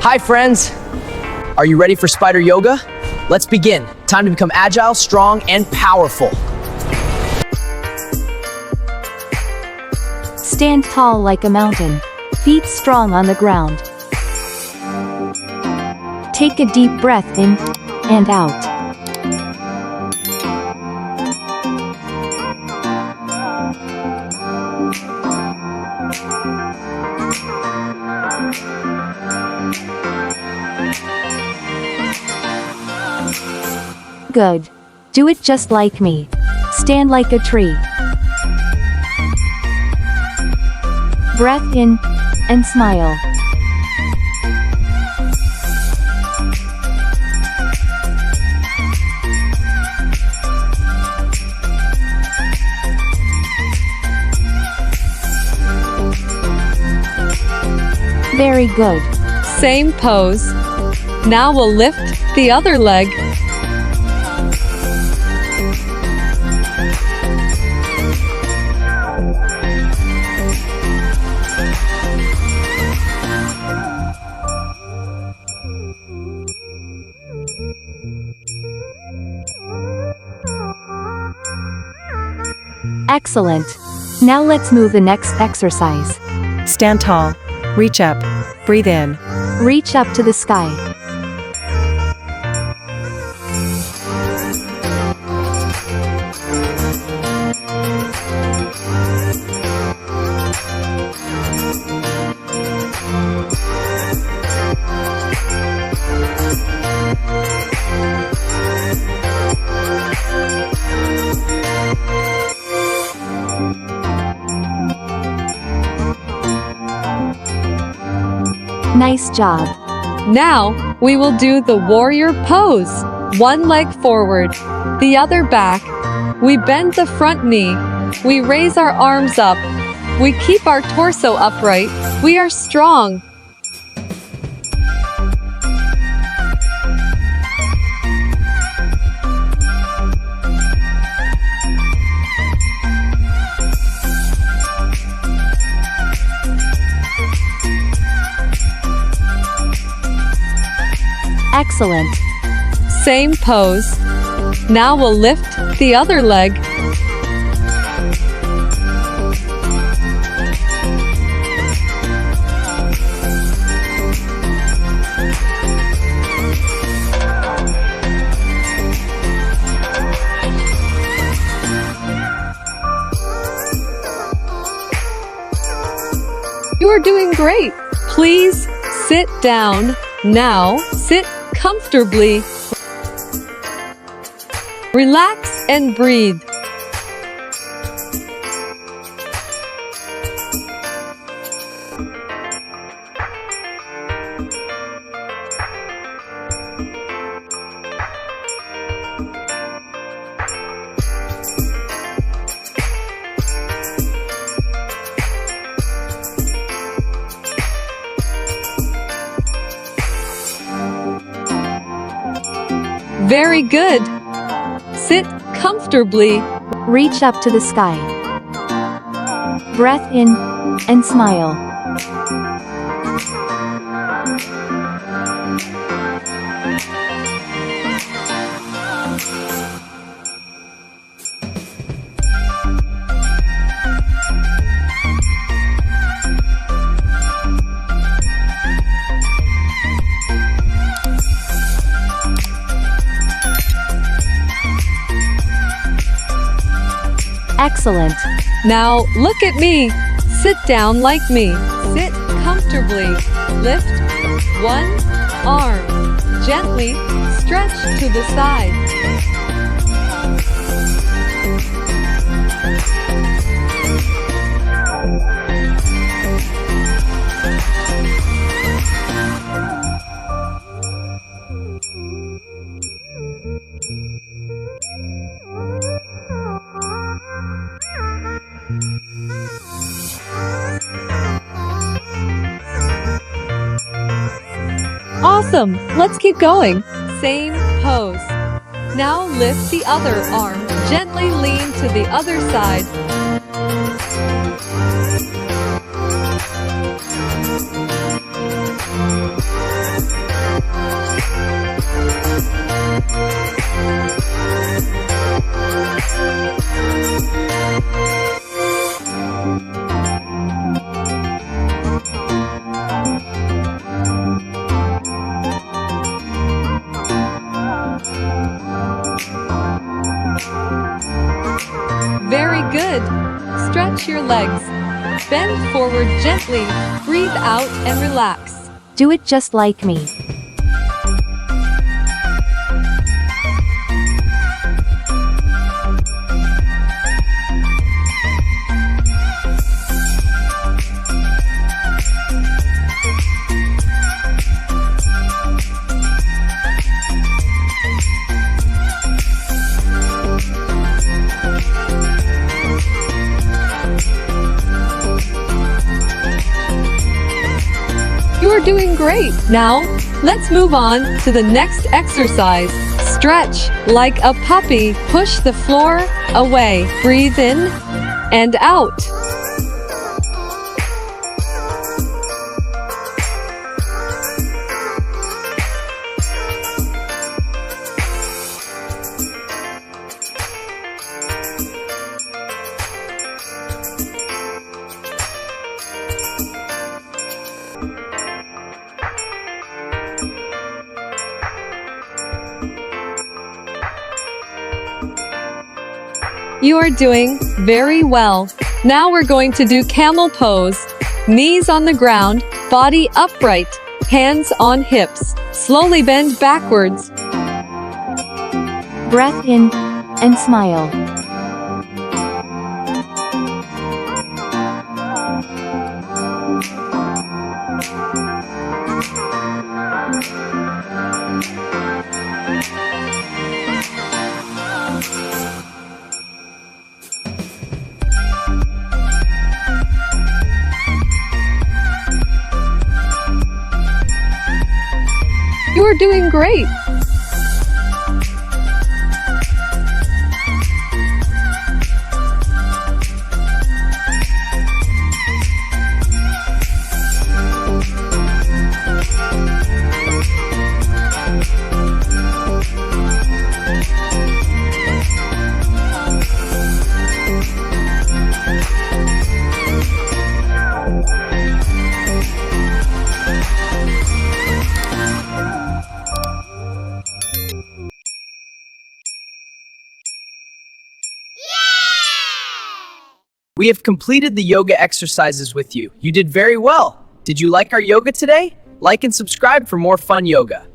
Hi friends! Are you ready for spider yoga? Let's begin. Time to become agile, strong, and powerful. Stand tall like a mountain. Feet strong on the ground. Take a deep breath in and out. Good. Do it just like me. Stand like a tree. Breath in and smile. Very good. Same pose. Now we'll lift the other leg. Excellent. Now let's move the next exercise. Stand tall. Reach up. Breathe in. Reach up to the sky. Nice job. Now, we will do the warrior pose. One leg forward, the other back. We bend the front knee. We raise our arms up. We keep our torso upright. We are strong. Excellent. Same pose. Now we'll lift the other leg. You are doing great. Please sit down. Now, sit comfortably. Relax and breathe. Very good. Sit comfortably. Reach up to the sky. Breath in and smile. Excellent. Now look at me. Sit down like me. Sit comfortably. Lift one arm. Gently stretch to the side. Awesome! Let's keep going. Same pose. Now lift the other arm. Gently lean to the other side. your legs. Bend forward gently, breathe out and relax. Do it just like me. You are doing great. Now, let's move on to the next exercise. Stretch like a puppy. Push the floor away. Breathe in and out. You are doing very well. Now we're going to do camel pose. Knees on the ground, body upright, hands on hips. Slowly bend backwards. Breath in and smile. You are doing great. We have completed the yoga exercises with you. You did very well. Did you like our yoga today? Like and subscribe for more fun yoga.